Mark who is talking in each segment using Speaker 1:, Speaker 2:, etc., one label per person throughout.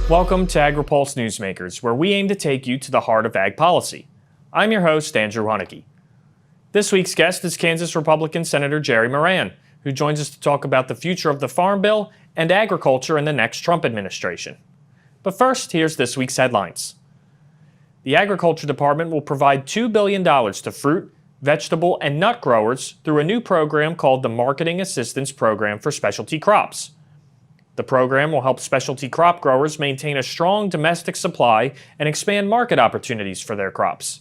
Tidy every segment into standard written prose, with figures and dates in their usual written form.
Speaker 1: Welcome to Agri-Pulse Newsmakers, where we aim to take you to the heart of ag policy. I'm your host, Andrew Hunnicky. This week's guest is Kansas Republican Senator Jerry Moran, who joins us to talk about the future of the Farm Bill and agriculture in the next Trump administration. But first, here's this week's headlines. The Agriculture Department will provide $2 billion to fruit, vegetable, and nut growers through a new program called the Marketing Assistance Program for Specialty Crops. The program will help specialty crop growers maintain a strong domestic supply and expand market opportunities for their crops.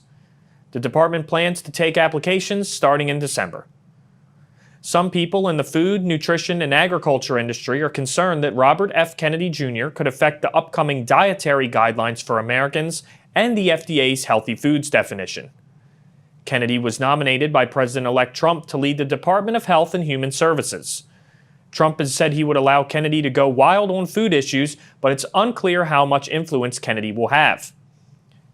Speaker 1: The department plans to take applications starting in December. Some people in the food, nutrition, and agriculture industry are concerned that Robert F. Kennedy Jr. could affect the upcoming dietary guidelines for Americans and the FDA's healthy foods definition. Kennedy was nominated by President-elect Trump to lead the Department of Health and Human Services. Trump has said he would allow Kennedy to go wild on food issues, but it's unclear how much influence Kennedy will have.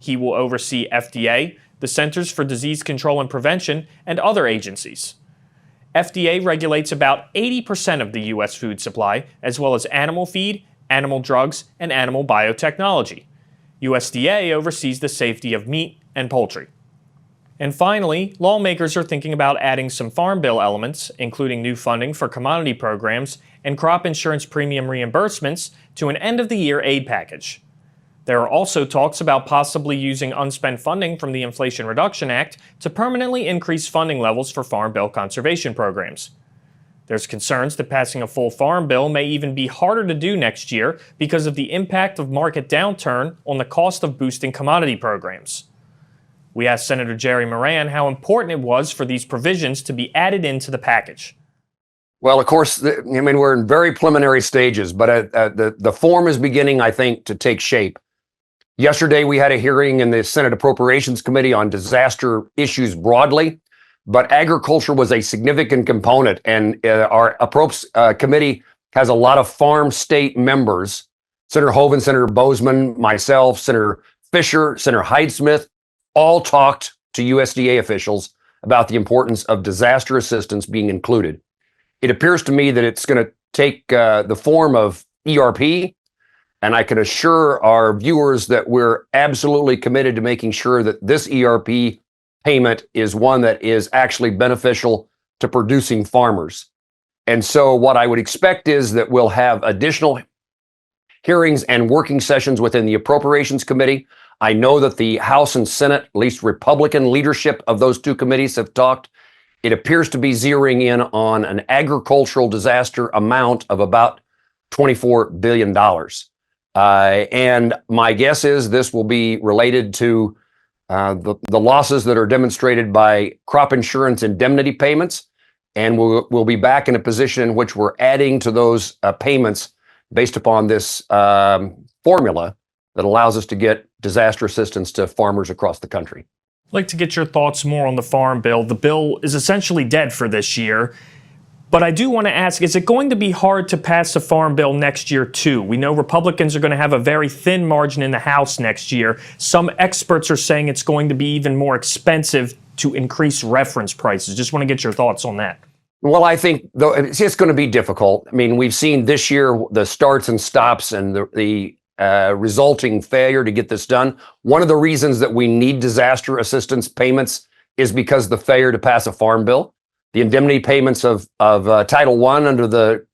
Speaker 1: He will oversee FDA, the Centers for Disease Control and Prevention, and other agencies. FDA regulates about 80% of the U.S. food supply, as well as animal feed, animal drugs, and animal biotechnology. USDA oversees the safety of meat and poultry. And finally, lawmakers are thinking about adding some Farm Bill elements, including new funding for commodity programs and crop insurance premium reimbursements, to an end-of-the-year aid package. There are also talks about possibly using unspent funding from the Inflation Reduction Act to permanently increase funding levels for Farm Bill conservation programs. There's concerns that passing a full Farm Bill may even be harder to do next year because of the impact of market downturn on the cost of boosting commodity programs. We asked Senator Jerry Moran how important it was for these provisions to be added into the package.
Speaker 2: Well, of course, we're in very preliminary stages, but the form is beginning, I think, to take shape. Yesterday, we had a hearing in the Senate Appropriations Committee on disaster issues broadly, but agriculture was a significant component, and our Approps Committee has a lot of farm state members. Senator Hoeven, Senator Boozman, myself, Senator Fisher, Senator Hyde-Smith, all talked to USDA officials about the importance of disaster assistance being included. It appears to me that it's going to take the form of ERP, and I can assure our viewers that we're absolutely committed to making sure that this ERP payment is one that is actually beneficial to producing farmers. And so what I would expect is that we'll have additional hearings and working sessions within the Appropriations Committee. I know that the House and Senate, at least Republican leadership of those two committees, have talked. It appears to be zeroing in on an agricultural disaster amount of about $24 billion. And my guess is this will be related to the losses that are demonstrated by crop insurance indemnity payments. And we'll be back in a position in which we're adding to those payments based upon this formula that allows us to get disaster assistance to farmers across the country.
Speaker 1: I'd like to get your thoughts more on the Farm Bill. The bill is essentially dead for this year, but I do want to ask, is it going to be hard to pass a Farm Bill next year too? We know Republicans are going to have a very thin margin in the House next year. Some experts are saying it's going to be even more expensive to increase reference prices. Just want to get your thoughts on that.
Speaker 2: Well, I think though it's going to be difficult. I mean, we've seen this year the starts and stops and the resulting failure to get this done. One of the reasons that we need disaster assistance payments is because the failure to pass a Farm Bill. The indemnity payments of Title I under the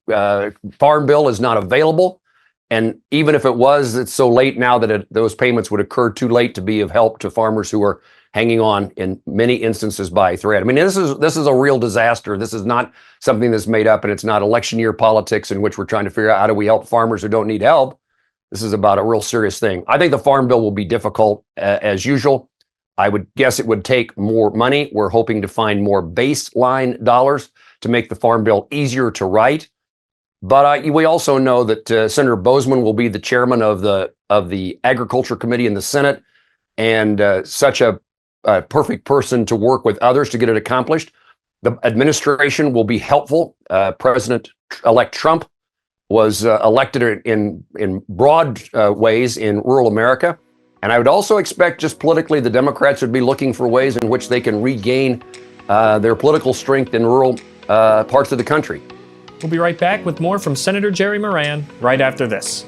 Speaker 2: Farm Bill is not available. And even if it was, it's so late now that those payments would occur too late to be of help to farmers who are hanging on in many instances by thread. I mean, this is a real disaster. This is not something that's made up, and it's not election year politics in which we're trying to figure out how do we help farmers who don't need help. This is about a real serious thing. I think the Farm Bill will be difficult as usual. I would guess it would take more money. We're hoping to find more baseline dollars to make the Farm Bill easier to write. But we also know that Senator Boozman will be the chairman of the Agriculture Committee in the Senate, and such a perfect person to work with others to get it accomplished. The administration will be helpful. President-elect Trump was elected in broad ways in rural America. And I would also expect just politically the Democrats would be looking for ways in which they can regain their political strength in rural parts of the country.
Speaker 1: We'll be right back with more from Senator Jerry Moran right after this.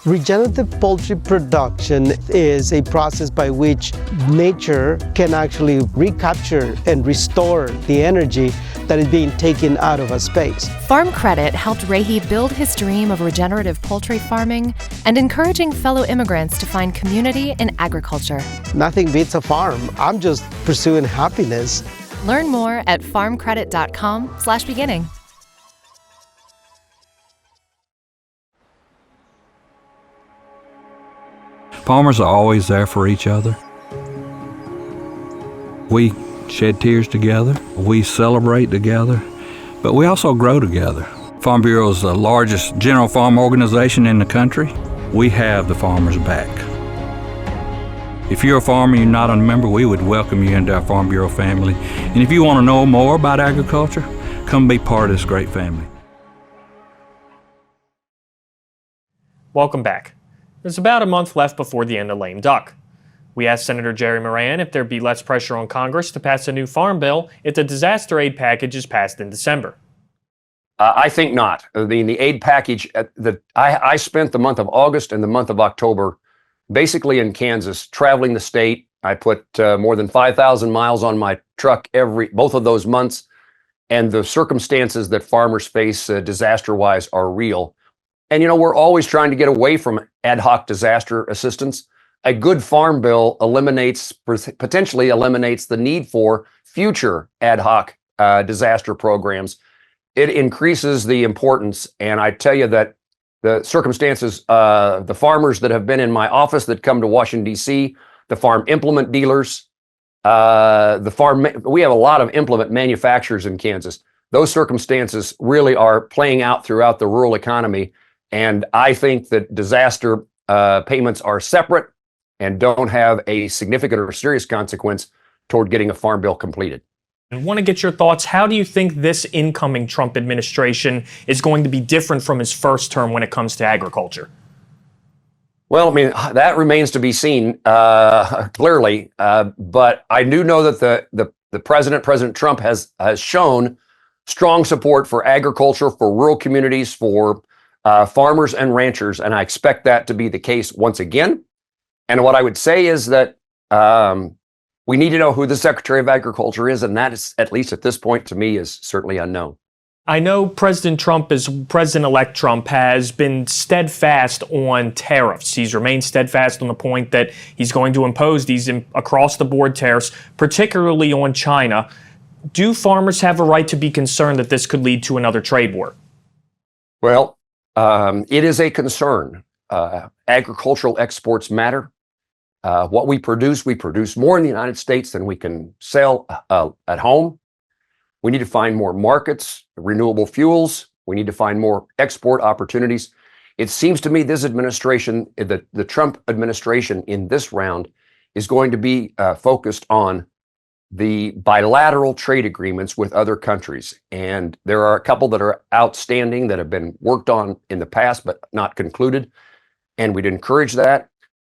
Speaker 3: Regenerative poultry production is a process by which nature can actually recapture and restore the energy that is being taken out of a space.
Speaker 4: Farm Credit helped Rahi build his dream of regenerative poultry farming and encouraging fellow immigrants to find community in agriculture.
Speaker 3: Nothing beats a farm. I'm just pursuing happiness.
Speaker 4: Learn more at farmcredit.com/beginning.
Speaker 5: Farmers are always there for each other. We shed tears together, we celebrate together, but we also grow together. Farm Bureau is the largest general farm organization in the country. We have the farmers' back. If you're a farmer and you're not a member, we would welcome you into our Farm Bureau family. And if you want to know more about agriculture, come be part of this great family.
Speaker 1: Welcome back. There's about a month left before the end of lame duck. We asked Senator Jerry Moran if there'd be less pressure on Congress to pass a new farm bill if the disaster aid package is passed in December.
Speaker 2: I think not. The aid package, I spent the month of August and the month of October basically in Kansas, traveling the state. I put more than 5,000 miles on my truck both of those months, and the circumstances that farmers face disaster-wise are real. And, we're always trying to get away from ad hoc disaster assistance. A good farm bill potentially eliminates the need for future ad hoc disaster programs. It increases the importance. And I tell you that the circumstances, the farmers that have been in my office that come to Washington, D.C., the farm implement dealers, we have a lot of implement manufacturers in Kansas. Those circumstances really are playing out throughout the rural economy. And I think that disaster payments are separate and don't have a significant or serious consequence toward getting a farm bill completed.
Speaker 1: I want to get your thoughts. How do you think this incoming Trump administration is going to be different from his first term when it comes to agriculture?
Speaker 2: Well, that remains to be seen clearly. But I do know that the President Trump, has shown strong support for agriculture, for rural communities, for farmers and ranchers, and I expect that to be the case once again. And what I would say is that we need to know who the Secretary of Agriculture is, and that is, at least at this point, to me, is certainly unknown.
Speaker 1: I know President-elect Trump has been steadfast on tariffs. He's remained steadfast on the point that he's going to impose these across-the-board tariffs, particularly on China. Do farmers have a right to be concerned that this could lead to another trade war?
Speaker 2: Well, it is a concern. Agricultural exports matter. What we produce more in the United States than we can sell at home. We need to find more markets, renewable fuels. We need to find more export opportunities. It seems to me this administration, the Trump administration in this round, is going to be focused on the bilateral trade agreements with other countries. And there are a couple that are outstanding that have been worked on in the past, but not concluded. And we'd encourage that.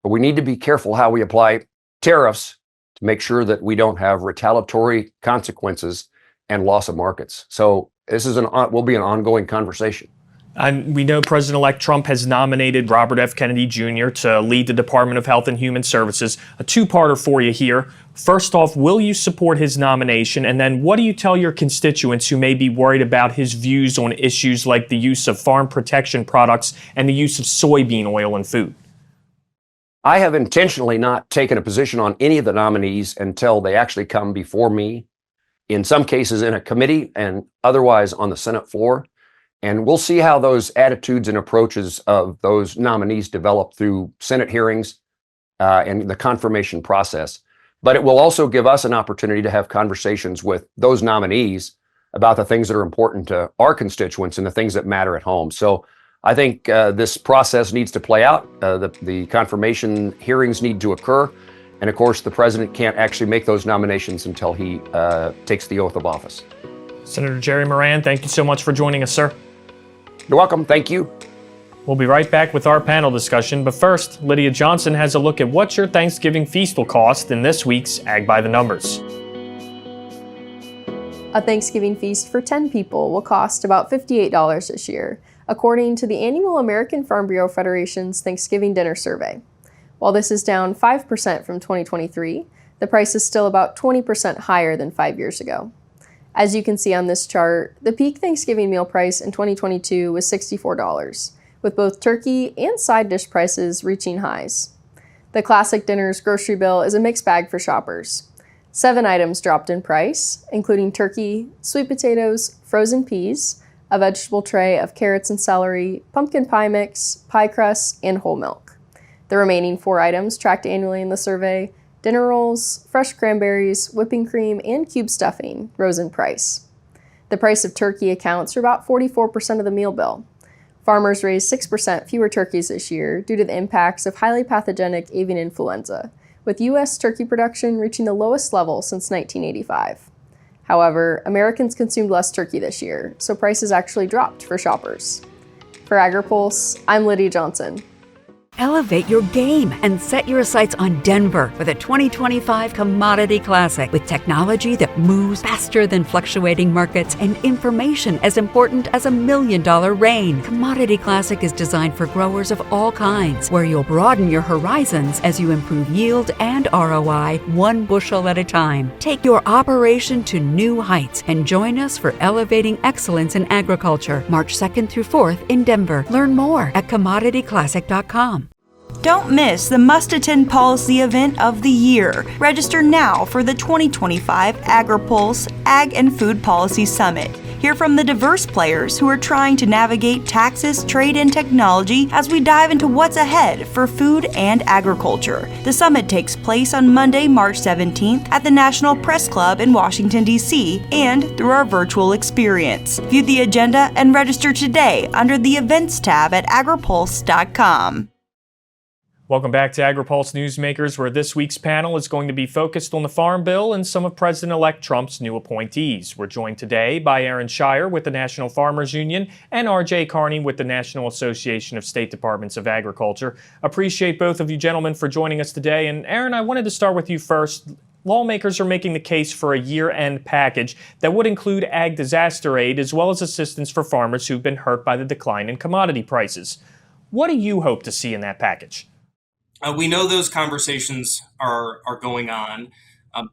Speaker 2: But we need to be careful how we apply tariffs to make sure that we don't have retaliatory consequences and loss of markets. So this will be an ongoing conversation.
Speaker 1: And we know President-elect Trump has nominated Robert F. Kennedy Jr. to lead the Department of Health and Human Services. A two-parter for you here. First off, will you support his nomination? And then what do you tell your constituents who may be worried about his views on issues like the use of farm protection products and the use of soybean oil in food?
Speaker 2: I have intentionally not taken a position on any of the nominees until they actually come before me, in some cases in a committee and otherwise on the Senate floor. And we'll see how those attitudes and approaches of those nominees develop through Senate hearings and the confirmation process. But it will also give us an opportunity to have conversations with those nominees about the things that are important to our constituents and the things that matter at home. So I think this process needs to play out. The confirmation hearings need to occur. And of course, the president can't actually make those nominations until he takes the oath of office.
Speaker 1: Senator Jerry Moran, thank you so much for joining us, sir.
Speaker 2: You're welcome. Thank you.
Speaker 1: We'll be right back with our panel discussion, but first, Lydia Johnson has a look at what your Thanksgiving feast will cost in this week's Ag by the Numbers.
Speaker 6: A Thanksgiving feast for 10 people will cost about $58 this year, according to the annual American Farm Bureau Federation's Thanksgiving Dinner Survey. While this is down 5% from 2023, the price is still about 20% higher than 5 years ago. As you can see on this chart, the peak Thanksgiving meal price in 2022 was $64, with both turkey and side dish prices reaching highs. The classic dinner's grocery bill is a mixed bag for shoppers. 7 items dropped in price, including turkey, sweet potatoes, frozen peas, a vegetable tray of carrots and celery, pumpkin pie mix, pie crust, and whole milk. The remaining 4 items tracked annually in the survey, dinner rolls, fresh cranberries, whipping cream, and cube stuffing, rose in price. The price of turkey accounts for about 44% of the meal bill. Farmers raised 6% fewer turkeys this year due to the impacts of highly pathogenic avian influenza, with U.S. turkey production reaching the lowest level since 1985. However, Americans consumed less turkey this year, so prices actually dropped for shoppers. For Agri-Pulse, I'm Lydia Johnson.
Speaker 7: Elevate your game and set your sights on Denver for the 2025 Commodity Classic with technology that moves faster than fluctuating markets and information as important as $1 million rain. Commodity Classic is designed for growers of all kinds, where you'll broaden your horizons as you improve yield and ROI 1 bushel at a time. Take your operation to new heights and join us for Elevating Excellence in Agriculture, March 2nd through 4th in Denver. Learn more at commodityclassic.com.
Speaker 8: Don't miss the must-attend policy event of the year. Register now for the 2025 Agri-Pulse Ag and Food Policy Summit. Hear from the diverse players who are trying to navigate taxes, trade, and technology as we dive into what's ahead for food and agriculture. The summit takes place on Monday, March 17th at the National Press Club in Washington, D.C., and through our virtual experience. View the agenda and register today under the Events tab at agripulse.com.
Speaker 1: Welcome back to Agri-Pulse Newsmakers, where this week's panel is going to be focused on the Farm Bill and some of President-elect Trump's new appointees. We're joined today by Aaron Shier with the National Farmers Union and R.J. Karney with the National Association of State Departments of Agriculture. Appreciate both of you gentlemen for joining us today. And Aaron, I wanted to start with you first. Lawmakers are making the case for a year-end package that would include ag disaster aid as well as assistance for farmers who've been hurt by the decline in commodity prices. What do you hope to see in that package?
Speaker 9: We know those conversations are going on,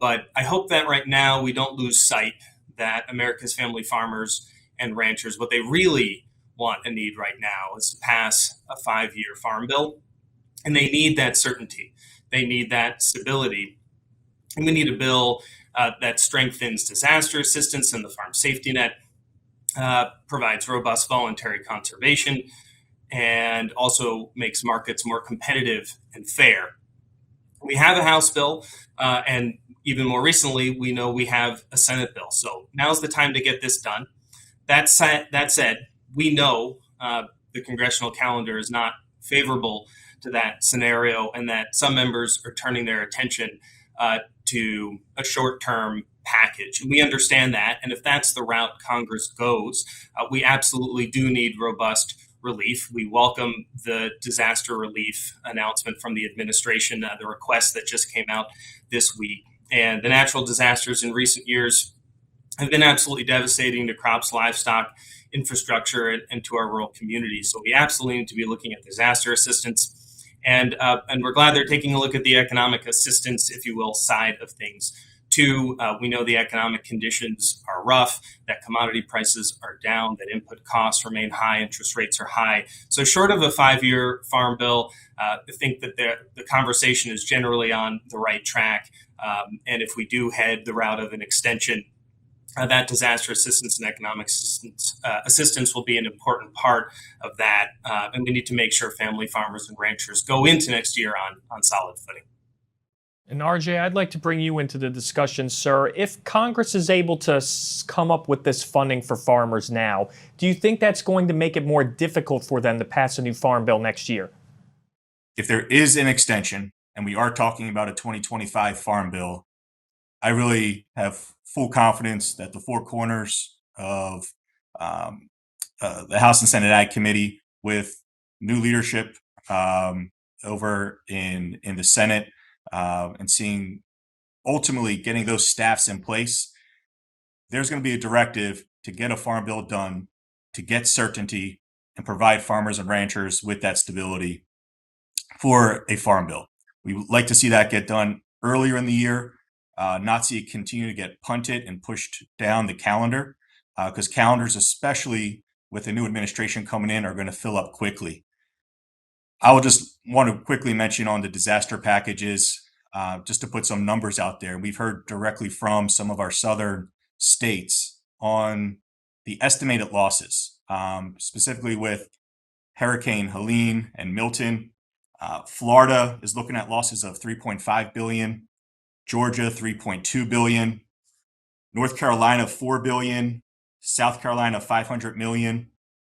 Speaker 9: but I hope that right now we don't lose sight that America's family farmers and ranchers, what they really want and need right now is to pass a 5-year farm bill, and they need that certainty. They need that stability, and we need a bill that strengthens disaster assistance and the farm safety net, provides robust voluntary conservation, and also makes markets more competitive and fair. We have a House bill, and even more recently, we know we have a Senate bill. So now's the time to get this done. That said, we know the congressional calendar is not favorable to that scenario, and that some members are turning their attention to a short-term package. And we understand that, and if that's the route Congress goes, we absolutely do need robust relief. We welcome the disaster relief announcement from the administration, the request that just came out this week. And the natural disasters in recent years have been absolutely devastating to crops, livestock, infrastructure, and to our rural communities. So we absolutely need to be looking at disaster assistance. And we're glad they're taking a look at the economic assistance, if you will, side of things. Two, we know the economic conditions are rough, that commodity prices are down, that input costs remain high, interest rates are high. So short of a 5-year farm bill, I think that the conversation is generally on the right track. And if we do head the route of an extension, that disaster assistance and economic assistance will be an important part of that. And we need to make sure family farmers and ranchers go into next year on solid footing.
Speaker 1: And RJ, I'd like to bring you into the discussion, sir. If Congress is able to come up with this funding for farmers now, do you think that's going to make it more difficult for them to pass a new farm bill next year?
Speaker 10: If there is an extension, and we are talking about a 2025 farm bill, I really have full confidence that the four corners of the House and Senate Ag Committee with new leadership over in the Senate, and seeing ultimately getting those staffs in place. There's going to be a directive to get a farm bill done, to get certainty and provide farmers and ranchers with that stability for a farm bill. We would like to see that get done earlier in the year, not see it continue to get punted and pushed down the calendar, because calendars, especially with the new administration coming in, are going to fill up quickly. I will just want to quickly mention on the disaster packages, just to put some numbers out there. We've heard directly from some of our southern states on the estimated losses, specifically with Hurricane Helene and Milton. Florida is looking at losses of $3.5 billion, Georgia $3.2 billion, North Carolina $4 billion, South Carolina $500 million,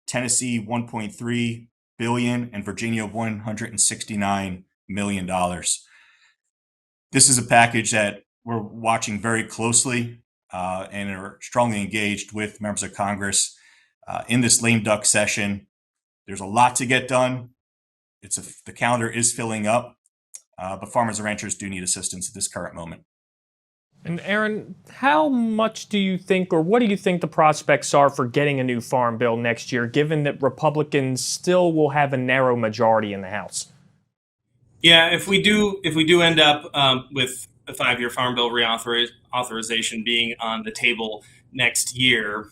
Speaker 10: Tennessee $1.3 billion, and Virginia $169 million. This is a package that we're watching very closely and are strongly engaged with members of Congress in this lame duck session. There's a lot to get done. The calendar is filling up, but farmers and ranchers do need assistance at this current moment.
Speaker 1: And Aaron, how much do you think, or what do you think the prospects are for getting a new farm bill next year, given that Republicans still will have a narrow majority in the House?
Speaker 9: Yeah, if we do end up with a 5-year farm bill reauthorization being on the table next year,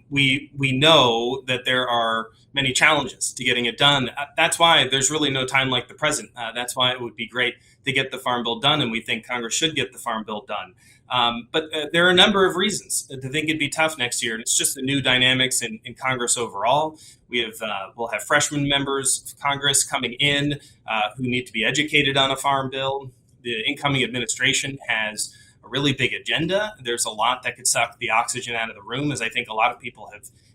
Speaker 9: we know that there are many challenges to getting it done. That's why there's really no time like the present. That's why it would be great to get the farm bill done, and we think Congress should get the farm bill done. But there are a number of reasons to think it'd be tough next year, and it's just the new dynamics in Congress overall. We'll have freshman members of Congress coming in who need to be educated on a farm bill. The incoming administration has a really big agenda. There's a lot that could suck the oxygen out of the room, as I think a lot of people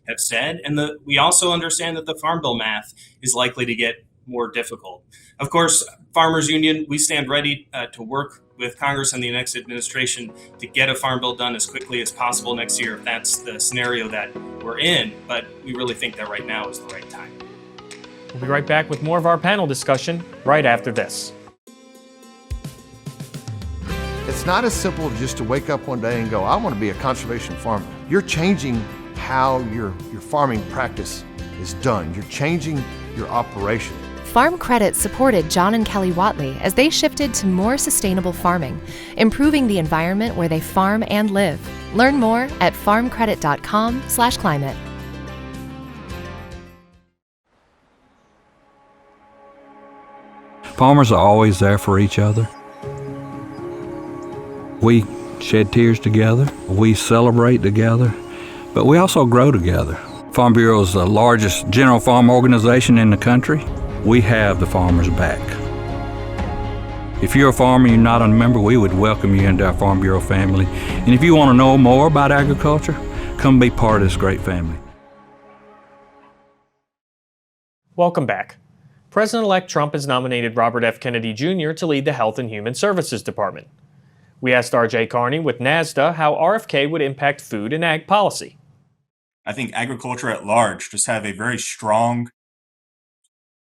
Speaker 9: have said. And we also understand that the farm bill math is likely to get more difficult. Of course, Farmers Union, we stand ready to work with Congress and the next administration to get a farm bill done as quickly as possible next year, if that's the scenario that we're in. But we really think that right now is the right time.
Speaker 1: We'll be right back with more of our panel discussion right after this.
Speaker 11: It's not as simple just to wake up one day and go, I want to be a conservation farmer. You're changing how your farming practice is done. You're changing your operation.
Speaker 4: Farm Credit supported John and Kelly Watley as they shifted to more sustainable farming, improving the environment where they farm and live. Learn more at farmcredit.com/climate.
Speaker 5: Farmers are always there for each other. We shed tears together, we celebrate together, but we also grow together. Farm Bureau is the largest general farm organization in the country. We have the farmers' back. If you're a farmer and you're not a member, we would welcome you into our Farm Bureau family. And if you want to know more about agriculture, come be part of this great family.
Speaker 1: Welcome back. President-elect Trump has nominated Robert F. Kennedy Jr. to lead the Health and Human Services Department. We asked R.J. Karney with NASDA how RFK would impact food and ag policy.
Speaker 10: I think agriculture at large just have a very strong,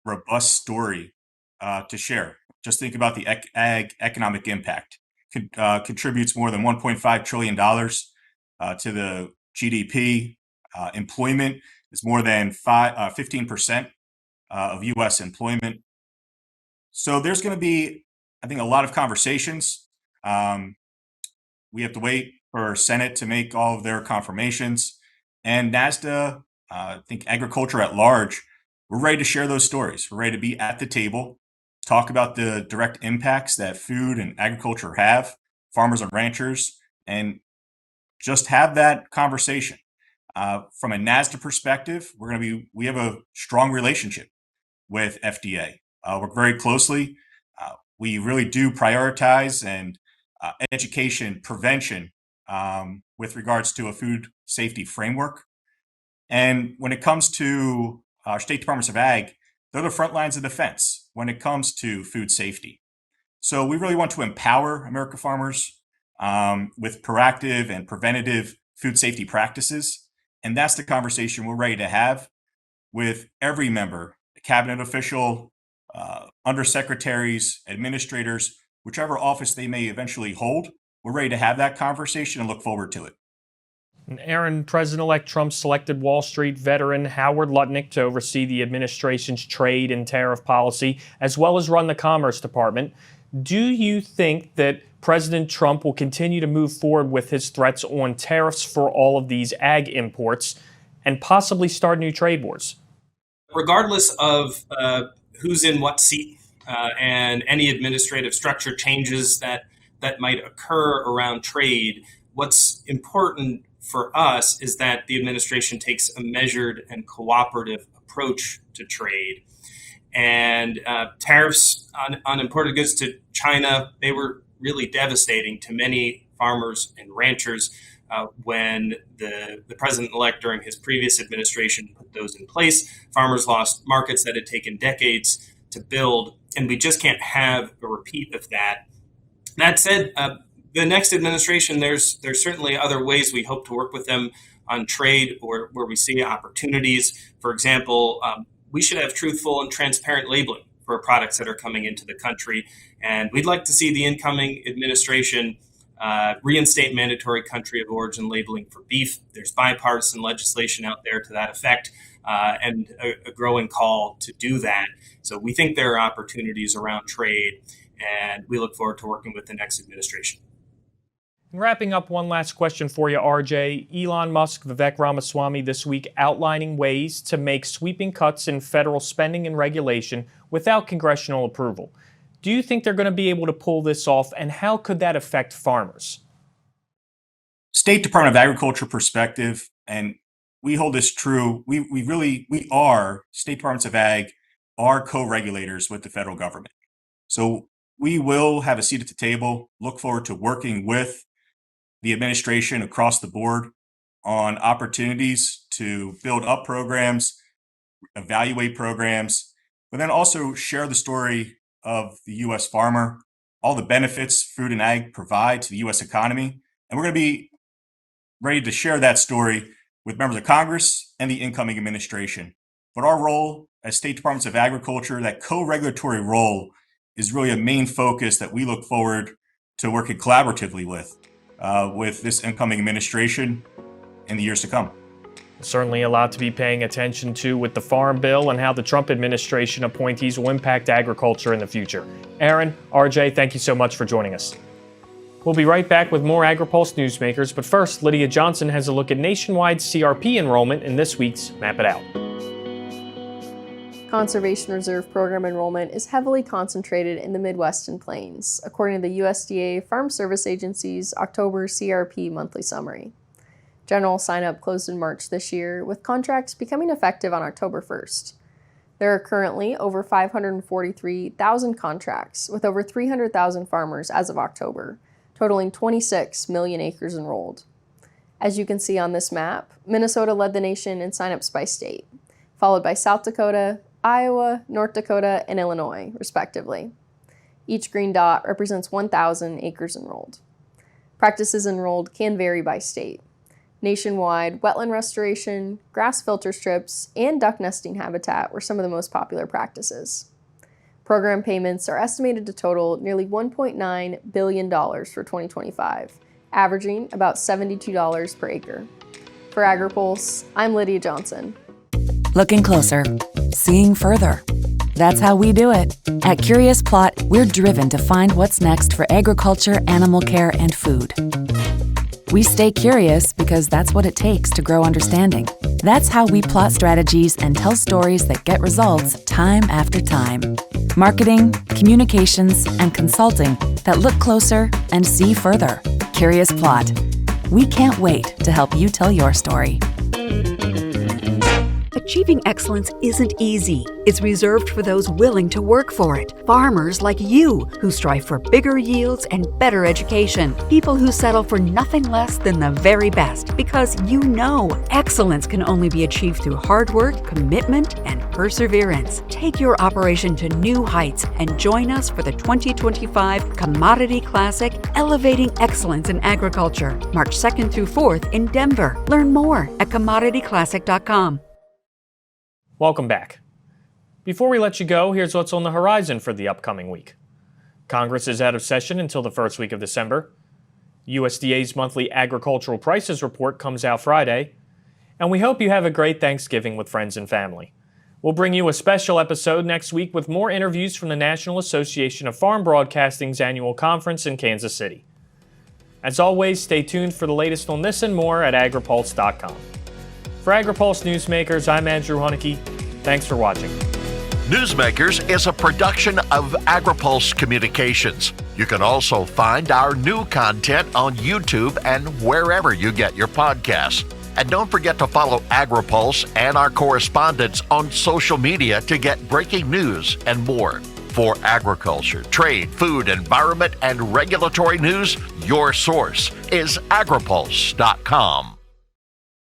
Speaker 10: robust story to share. Just think about the ag economic impact. Contributes more than $1.5 trillion to the GDP. Employment is more than 15% of U.S. employment. So there's going to be, I think, a lot of conversations. We have to wait for Senate to make all of their confirmations. And NASDA, I think agriculture at large, we're ready to share those stories. We're ready to be at the table, talk about the direct impacts that food and agriculture have, farmers and ranchers, and just have that conversation. From a NASDA perspective, we have a strong relationship with FDA. Work very closely. We really do prioritize and education, prevention with regards to a food safety framework. And when it comes to our state departments of ag, they're the front lines of defense when it comes to food safety. So we really want to empower American farmers with proactive and preventative food safety practices. And that's the conversation we're ready to have with every member, cabinet official, undersecretaries, administrators, whichever office they may eventually hold. We're ready to have that conversation and look forward to it.
Speaker 1: And Aaron, President-elect Trump selected Wall Street veteran Howard Lutnick to oversee the administration's trade and tariff policy, as well as run the Commerce Department. Do you think that President Trump will continue to move forward with his threats on tariffs for all of these ag imports and possibly start new trade wars?
Speaker 9: Regardless of who's in what seat and any administrative structure changes that might occur around trade, what's important for us is that the administration takes a measured and cooperative approach to trade. And tariffs on imported goods to China, they were really devastating to many farmers and ranchers when the president-elect during his previous administration put those in place. Farmers lost markets that had taken decades to build, and we just can't have a repeat of that. That said, the next administration, there's certainly other ways we hope to work with them on trade or where we see opportunities. For example, we should have truthful and transparent labeling for products that are coming into the country. And we'd like to see the incoming administration reinstate mandatory country of origin labeling for beef. There's bipartisan legislation out there to that effect and a growing call to do that. So we think there are opportunities around trade, and we look forward to working with the next administration.
Speaker 1: Wrapping up, one last question for you, RJ. Elon Musk, Vivek Ramaswamy this week outlining ways to make sweeping cuts in federal spending and regulation without congressional approval. Do you think they're going to be able to pull this off, and how could that affect farmers?
Speaker 10: State Department of Agriculture perspective, and we hold this true, we are, state departments of ag are co-regulators with the federal government. So we will have a seat at the table, look forward to working with the administration across the board on opportunities to build up programs, evaluate programs, but then also share the story of the U.S. farmer, all the benefits food and ag provide to the U.S. economy. And we're going to be ready to share that story with members of Congress and the incoming administration. But our role as state departments of agriculture, that co-regulatory role, is really a main focus that we look forward to working collaboratively with this incoming administration in the years to come.
Speaker 1: Certainly a lot to be paying attention to with the Farm Bill and how the Trump administration appointees will impact agriculture in the future. Aaron, RJ, thank you so much for joining us. We'll be right back with more Agri-Pulse Newsmakers, but first, Lydia Johnson has a look at nationwide CRP enrollment in this week's Map It Out.
Speaker 6: Conservation Reserve Program enrollment is heavily concentrated in the Midwest and Plains, according to the USDA Farm Service Agency's October CRP monthly summary. General sign-up closed in March this year, with contracts becoming effective on October 1st. There are currently over 543,000 contracts, with over 300,000 farmers as of October, totaling 26 million acres enrolled. As you can see on this map, Minnesota led the nation in sign-ups by state, followed by South Dakota, Iowa, North Dakota, and Illinois, respectively. Each green dot represents 1,000 acres enrolled. Practices enrolled can vary by state. Nationwide, wetland restoration, grass filter strips, and duck nesting habitat were some of the most popular practices. Program payments are estimated to total nearly $1.9 billion for 2025, averaging about $72 per acre. For Agri-Pulse, I'm Lydia Johnson.
Speaker 7: Looking closer, seeing further. That's how we do it. At Curious Plot, we're driven to find what's next for agriculture, animal care, and food. We stay curious because that's what it takes to grow understanding. That's how we plot strategies and tell stories that get results time after time. Marketing, communications, and consulting that look closer and see further. Curious Plot. We can't wait to help you tell your story.
Speaker 6: The
Speaker 7: Achieving excellence isn't easy. It's reserved for those willing to work for it. Farmers like you who strive for bigger yields and better education. People who settle for nothing less than the very best because you know excellence can only be achieved through hard work, commitment, and perseverance. Take your operation to new heights and join us for the 2025 Commodity Classic Elevating Excellence in Agriculture, March 2nd through 4th in Denver. Learn more at commodityclassic.com.
Speaker 1: Welcome back. Before we let you go, here's what's on the horizon for the upcoming week. Congress is out of session until the first week of December. USDA's monthly agricultural prices report comes out Friday. And we hope you have a great Thanksgiving with friends and family. We'll bring you a special episode next week with more interviews from the National Association of Farm Broadcasting's annual conference in Kansas City. As always, stay tuned for the latest on this and more at agripulse.com. For Agri-Pulse Newsmakers, I'm Andrew Hunnicky. Thanks for watching.
Speaker 12: Newsmakers is a production of Agri-Pulse Communications. You can also find our new content on YouTube and wherever you get your podcasts. And don't forget to follow Agri-Pulse and our correspondents on social media to get breaking news and more. For agriculture, trade, food, environment, and regulatory news, your source is agripulse.com.